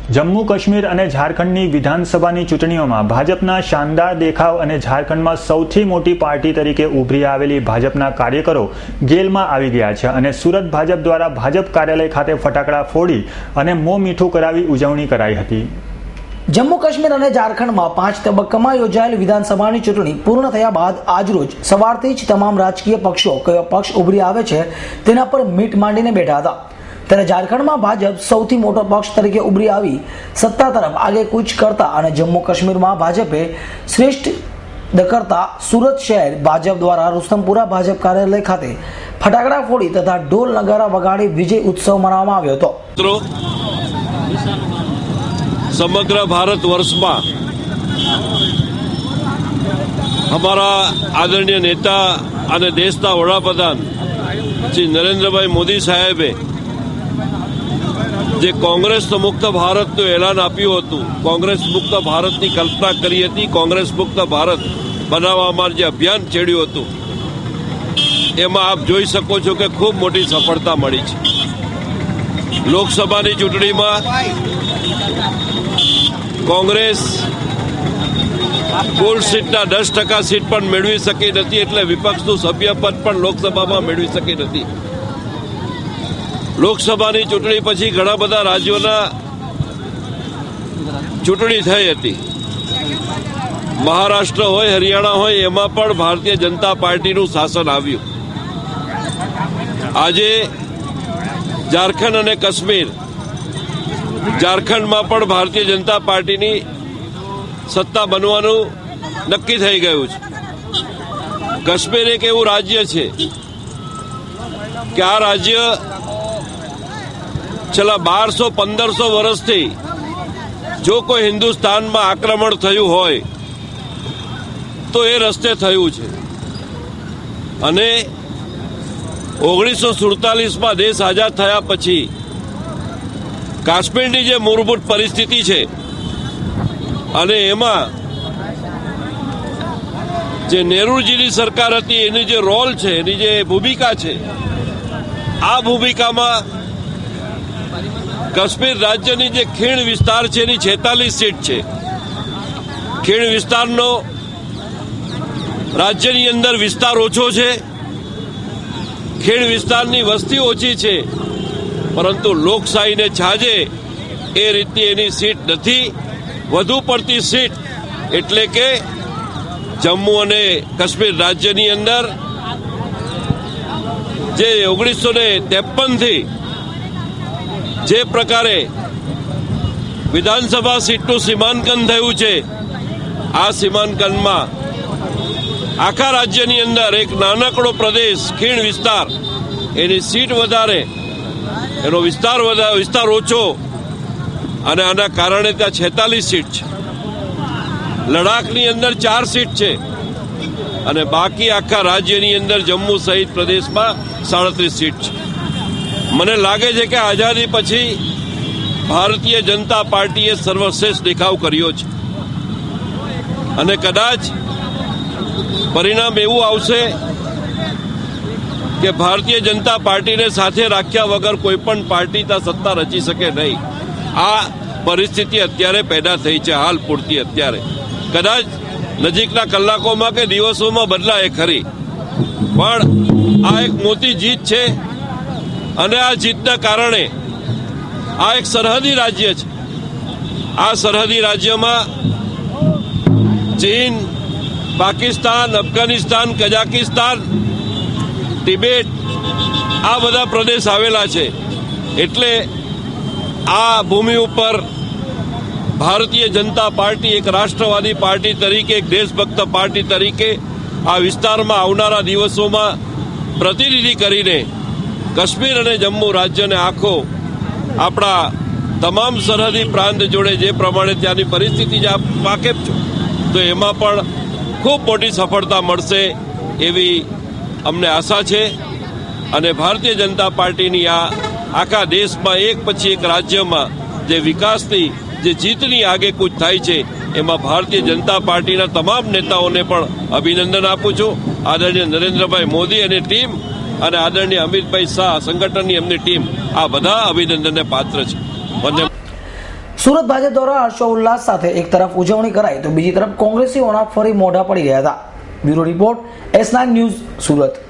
જમ્મુ કાશ્મીર અને ઝારખંડની વિધાનસભાની ચૂંટણીઓમાં ભાજપના શાનદાર દેખાવ અને ઝારખંડમાં સૌથી મોટી પાર્ટી તરીકે ઉભરી આવેલી ભાજપના કાર્યકરો ગેલમાં આવી ગયા છે અને સુરત ભાજપ દ્વારા ભાજપ કાર્યાલય ખાતે ફટાકડા ફોડી અને મોં મીઠું કરાવી ઉજવણી કરાઈ હતી। જમ્મુ કાશ્મીર અને ઝારખંડમાં 5 તબક્કામાં યોજાયેલી વિધાનસભાની ચૂંટણી પૂર્ણ થયા બાદ આજરોજ સવારથી જ તમામ રાજકીય પક્ષો કયો પક્ષ ઉભરી આવે છે તેના પર મીટ માંડીને બેઠા હતા। ત્યારે ઝારખંડમાં ભાજપ સૌથી મોટો પક્ષ તરીકે ઉભરી આવી સત્તા તરફ આગેકૂચ કરતા અને જમ્મુ કાશ્મીરમાં ભાજપે શ્રેષ્ઠ કરતા સુરત શહેર ભાજપ દ્વારા રુસ્તમપુરા ભાજપ કાર્યાલય ખાતે ફટાકડા ફોડી તથા ઢોલ નગારા વગાડી વિજય ઉત્સવ મનાવવામાં આવ્યો હતો। समग्र भारतवर्ष में हमारा आदरणीय नेता અને દેશના વડાપ્રધાન શ્રી નરેન્દ્રભાઈ મોદી સાહેબે જે કોંગ્રેસ મુક્ત ભારતનું એલાન આપ્યું હતું, કોંગ્રેસ મુક્ત ભારતની કલ્પના કરી હતી, કોંગ્રેસ મુક્ત ભારત બનાવવા માટે જે અભિયાન છેડ્યું હતું એમાં આપ જોઈ શકો છો કે ખૂબ મોટી સફળતા મળી છે। લોકસભાની ચૂંટણીમાં કોંગ્રેસ કુલ સીટના 10% સીટ પણ મેળવી શકી નથી, એટલે વિપક્ષનું સભ્યપદ પણ લોકસભામાં મેળવી શકી નથી। લોકસભાની ચૂંટણી પછી ઘણા બધા રાજ્યોના ચૂંટણી થઈ હતી। મહારાષ્ટ્ર હોય, હરિયાણા હોય, એમાં પણ ભારતીય જનતા પાર્ટીનું શાસન આવ્યું। આજે ઝારખંડ અને કાશ્મીર, ઝારખંડમાં પણ ભારતીય જનતા પાર્ટીની સત્તા બનવાનું નક્કી થઈ ગયું છે। કાશ્મીર એક એવું રાજ્ય છે કે આ રાજ્ય છેલ્લા 1200-1500 વર્ષથી જો કોઈ હિન્દુસ્તાનમાં આક્રમણ થયું હોય તો એ રસ્તે થયું છે અને 1947માં દેશ આઝાદ થયા પછી કાશ્મીરની જે મૂળભૂત પરિસ્થિતિ છે અને એમાં જે નહેરુજીની સરકાર હતી એની જે રોલ છે, એની જે ભૂમિકા છે, આ ભૂમિકામાં કાશ્મીર રાજ્યની જે ખીણ વિસ્તાર છે એની 46 સીટ છે। ખીણ વિસ્તારનો રાજ્યની અંદર વિસ્તાર ઓછો છે, ખીણ વિસ્તારની વસ્તી ઓછી છે, પરંતુ લોકશાહીને છાજે એ રીતની એની સીટ નથી। વધુ પડતી સીટ એટલે કે જમ્મુ અને કાશ્મીર રાજ્યની અંદર જે 1953થી જે પ્રકારે વિધાનસભા સીટનું સીમાંકન થયું છે, આ સીમાંકનમાં આખા રાજ્યની અંદર એક નાનકડો પ્રદેશ ખીણ વિસ્તાર એની સીટ વધારે, એનો વિસ્તાર ઓછો અને આના કારણે ત્યાં 46 સીટ છે। લડાખની અંદર 4 સીટ છે અને બાકી આખા રાજ્યની અંદર જમ્મુ સહિત પ્રદેશમાં 37 સીટ છે। મને લાગે છે કે આઝાદી પછી ભારતીય જનતા પાર્ટીએ સર્વશ્રેષ્ઠ દેખાવ કર્યો છે અને કદાચ પરિણામ એવું આવશે કે ભારતીય જનતા પાર્ટીને સાથે રાખ્યા વગર કોઈ પણ પાર્ટી ત્યાં સત્તા રચી શકે નહીં। આ પરિસ્થિતિ અત્યારે પેદા થઈ છે, હાલ પૂરતી અત્યારે। કદાચ નજીકના કલાકોમાં કે દિવસોમાં બદલાય ખરી, પણ આ એક મોટી જીત છે અને આ જીતના કારણે આ એક સરહદી રાજ્ય છે। આ સરહદી રાજ્યમાં ચીન, પાકિસ્તાન, અફઘાનિસ્તાન, કઝાકિસ્તાન, તિબેટ આ બધા પ્રદેશ આવેલા છે, એટલે આ ભૂમિ ઉપર ભારતીય જનતા પાર્ટી એક રાષ્ટ્રવાદી પાર્ટી તરીકે, એક દેશભક્ત પાર્ટી તરીકે આ વિસ્તારમાં આવનારા દિવસોમાં પ્રતિનિધિ કરીને કાશ્મીર અને જમ્મુ રાજ્યને આખો આપણા તમામ સરહદી પ્રાંત જોડે જે પ્રમાણે ત્યાંની પરિસ્થિતિ જે આપ વાકેફ છો, તો એમાં પણ ખૂબ મોટી સફળતા મળશે એવી અમને આશા છે। અને ભારતીય જનતા પાર્ટીની આ આખા દેશમાં એક પછી એક રાજ્યમાં જે વિકાસની, જે જીતની આગેકૂચ થાય છે, એમાં ભારતીય જનતા પાર્ટીના તમામ નેતાઓને પણ અભિનંદન આપું છું। આદરણીય નરેન્દ્રભાઈ મોદી અને ટીમ અને આદરણીય અમિતભાઈ શાહ સંગઠનની એમની ટીમ, આ બધા અભિનંદનને પાત્ર છે। સુરત ભાજપ દ્વારા હર્ષોલ્લાસ સાથે એક તરફ ઉજવણી કરાઈ તો બીજી તરફ કોંગ્રેસીઓના ફરી મોઢા પડી ગયા હતા. Bureau report S9 news Surat.